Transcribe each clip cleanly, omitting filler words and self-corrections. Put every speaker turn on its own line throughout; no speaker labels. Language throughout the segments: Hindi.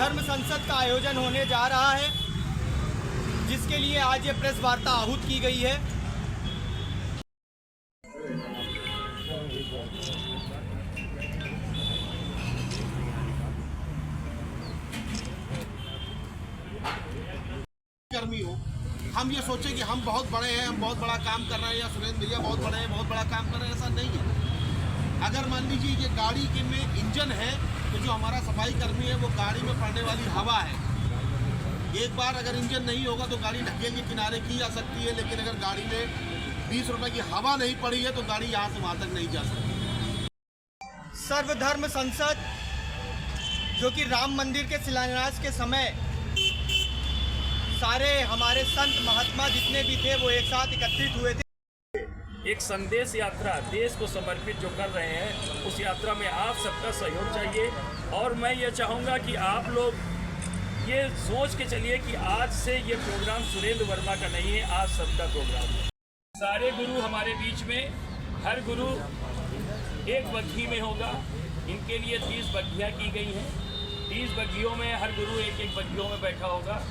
धर्म संसद का आयोजन होने जा रहा है, जिसके लिए आज ये प्रेस वार्ता आहूत की गई है।
कर्मी हो, हम ये सोचे कि हम बहुत बड़े हैं, हम बहुत बड़ा काम कर रहे हैं, या सुरेंद्र भैया बहुत बड़े हैं, बहुत बड़ा काम कर रहे हैं, ऐसा नहीं है। अगर मान लीजिए ये गाड़ी के में इंजन है, तो जो हमारा सफाई कर्मी है वो गाड़ी में पड़ने वाली हवा है। एक बार अगर इंजन नहीं होगा तो गाड़ी ढकेल के किनारे की जा सकती है, लेकिन अगर गाड़ी में 20 रुपए की हवा नहीं पड़ी है तो गाड़ी यहाँ से वहाँ तक नहीं जा सकती।
सर्वधर्म संसद, जो कि राम मंदिर के शिलान्यास के समय सारे हमारे संत महात्मा जितने भी थे वो एक साथ एकत्रित हुए थे।
एक संदेश यात्रा देश को समर्पित जो कर रहे हैं, उस यात्रा में आप सबका सहयोग चाहिए। और मैं ये चाहूँगा कि आप लोग ये सोच के चलिए कि आज से ये प्रोग्राम सुरेंद्र वर्मा का नहीं है, आज सबका प्रोग्राम है। सारे गुरु हमारे बीच में, हर गुरु एक बग्घी में होगा। इनके लिए 30 बग्घियाँ की गई हैं। 30 बग्घियों में हर गुरु एक बग्घियों में बैठा होगा।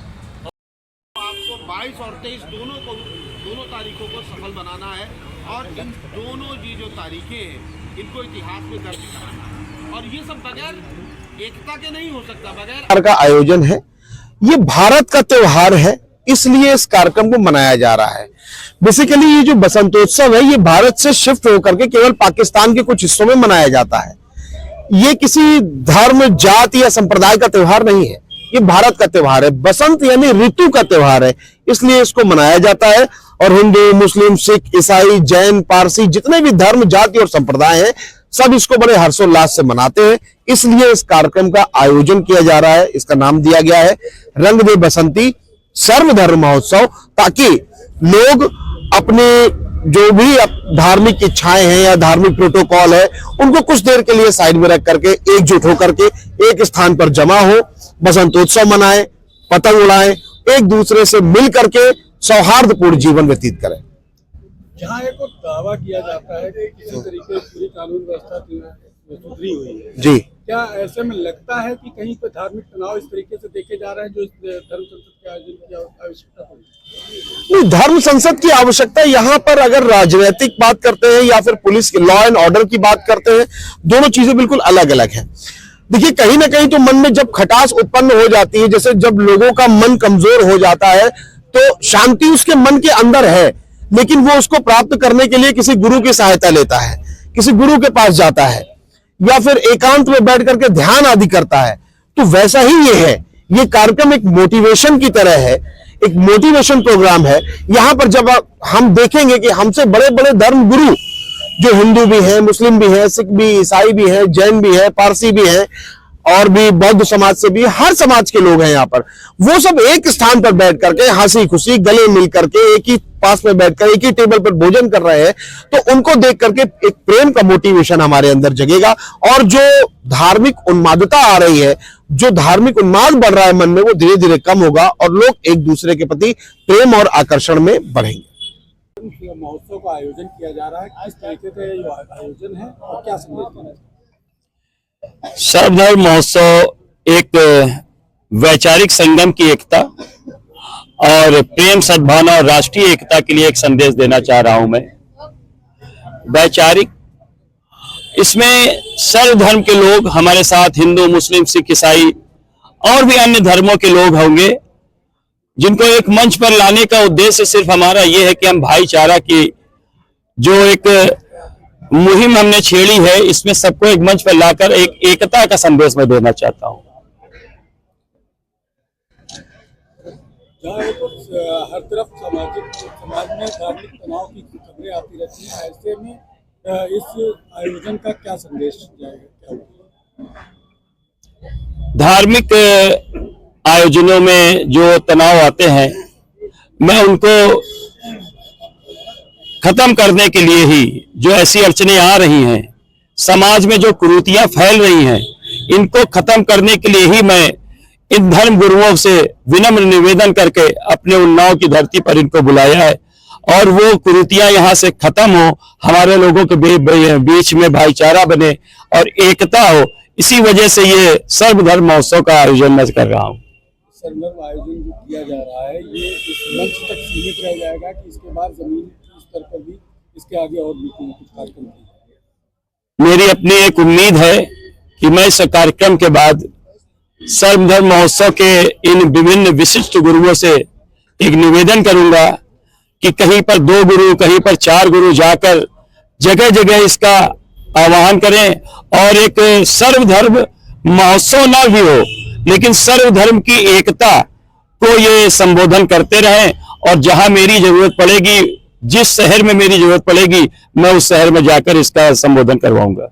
आपको 22 और 23 दोनों तारीखों को सफल बनाना है, और इन दोनों जो तारीखें हैं इनको इतिहास में दर्ज कराना है। और ये सब बगैर एकता के नहीं हो सकता, बगैर
का आयोजन है। ये भारत का त्योहार है, इसलिए इस कार्यक्रम को मनाया जा रहा है। बेसिकली ये जो बसंतोत्सव है, ये भारत से शिफ्ट होकर के केवल पाकिस्तान के कुछ हिस्सों में मनाया जाता है। ये किसी धर्म, जाति या संप्रदाय का त्योहार नहीं है, ये भारत का त्योहार है। बसंत यानी ऋतु का त्योहार है, इसलिए इसको मनाया जाता है। और हिंदू, मुस्लिम, सिख, ईसाई, जैन, पारसी, जितने भी धर्म, जाति और संप्रदाय हैं, सब इसको बड़े हर्षोल्लास से मनाते हैं। इसलिए इस कार्यक्रम का आयोजन किया जा रहा है। इसका नाम दिया गया है रंग दे बसंती सर्वधर्म महोत्सव, ताकि लोग अपने जो भी धार्मिक इच्छाएं हैं या धार्मिक प्रोटोकॉल है, उनको कुछ देर के लिए साइड में रख करके एकजुट होकर के एक स्थान पर जमा हो, बसंतोत्सव मनाएं, पतंग उड़ाएं, एक दूसरे से मिल करके सौहार्दपूर्ण जीवन व्यतीत करें।
जहाँ एक और दावा किया जाता है कि किसी तरीके की पूरी कानून व्यवस्था सुधरी हुई है
जी,
क्या ऐसे में लगता है कि कहीं पर धार्मिक तनाव इस तरीके से देखे जा रहे हैं जो इस धर्म संसद के आयोजन की आवश्यकता पड़ी?
धर्म संसद की आवश्यकता यहाँ पर, अगर राजनीतिक बात करते हैं या फिर पुलिस की लॉ एंड ऑर्डर की बात करते हैं, दोनों चीजें बिल्कुल अलग अलग हैं। देखिए, कहीं ना कहीं तो मन में जब खटास उत्पन्न हो जाती है, जैसे जब लोगों का मन कमजोर हो जाता है, तो शांति उसके मन के अंदर है, लेकिन वो उसको प्राप्त करने के लिए किसी गुरु की सहायता लेता है, किसी गुरु के पास जाता है, या फिर एकांत में बैठ करके ध्यान आदि करता है। तो वैसा ही ये है। ये कार्यक्रम एक मोटिवेशन की तरह है, एक मोटिवेशन प्रोग्राम है। यहां पर जब हम देखेंगे कि हमसे बड़े बड़े धर्म गुरु, जो हिंदू भी हैं, मुस्लिम भी हैं, सिख भी, ईसाई भी हैं, जैन भी हैं, पारसी भी हैं, और भी बौद्ध समाज से भी, हर समाज के लोग हैं यहाँ पर, वो सब एक स्थान पर बैठ करके हंसी खुशी गले मिल करके एक ही पास में बैठकर एक ही टेबल पर भोजन कर रहे हैं। तो उनको देख करके एक प्रेम का मोटिवेशन हमारे अंदर जगेगा, और जो धार्मिक उन्मादता आ रही है, जो धार्मिक उन्माद बढ़ रहा है मन में, वो धीरे धीरे कम होगा और लोग एक दूसरे के प्रति प्रेम और आकर्षण में बढ़ेंगे।
महोत्सव का आयोजन किया जा रहा है, किस तरीके से ये आयोजन है और क्या संदेश देना है?
सर्वधर्म महोत्सव एक वैचारिक संगम की एकता और प्रेम, सद्भावना और राष्ट्रीय एकता के लिए एक संदेश देना चाह रहा हूं मैं। वैचारिक, इसमें सर्वधर्म के लोग हमारे साथ, हिंदू, मुस्लिम, सिख, ईसाई और भी अन्य धर्मों के लोग होंगे, जिनको एक मंच पर लाने का उद्देश्य सिर्फ हमारा ये है कि हम भाईचारा की जो एक मुहिम हमने छेड़ी है, इसमें सबको एक मंच पर लाकर एक एकता का संदेश मैं देना चाहता हूं।
हर तरफ समाज में धार्मिक तनाव की खबरें आती रहती हैं, ऐसे में इस आयोजन का क्या संदेश जाएगा, क्या?
धार्मिक आयोजनों में जो तनाव आते हैं, मैं उनको खत्म करने के लिए ही, जो ऐसी अड़चनें आ रही हैं, समाज में जो कुरीतियां फैल रही हैं, इनको खत्म करने के लिए ही मैं इन धर्म गुरुओं से विनम्र निवेदन करके अपने उन्नाव की धरती पर इनको बुलाया है। और वो कुरीतियां यहाँ से खत्म हो, हमारे लोगों के बीच में भाईचारा बने और एकता हो, इसी वजह से ये सर्वधर्म महोत्सव का आयोजन मैं कर रहा हूँ।
सर्वधर्म आयोजन जो किया जा रहा है ये इस मंच तक सीमित रह जाएगा कि इसके बाद जमीन के स्तर पर भी इसके आगे और भी कुछ कार्यक्रम होंगे?
मेरी अपनी एक उम्मीद है कि मैं इस कार्यक्रम के बाद सर्वधर्म महोत्सव के इन विभिन्न विशिष्ट गुरुओं से एक निवेदन करूंगा कि कहीं पर 2 गुरु, कहीं पर 4 गुरु जाकर जगह जगह इसका आह्वान करें और एक सर्वधर्म महोत्सव ना भी हो लेकिन सर्वधर्म की एकता को ये संबोधन करते रहें और जहां मेरी जरूरत पड़ेगी, जिस शहर में मेरी जरूरत पड़ेगी, मैं उस शहर में जाकर इसका संबोधन करवाऊंगा।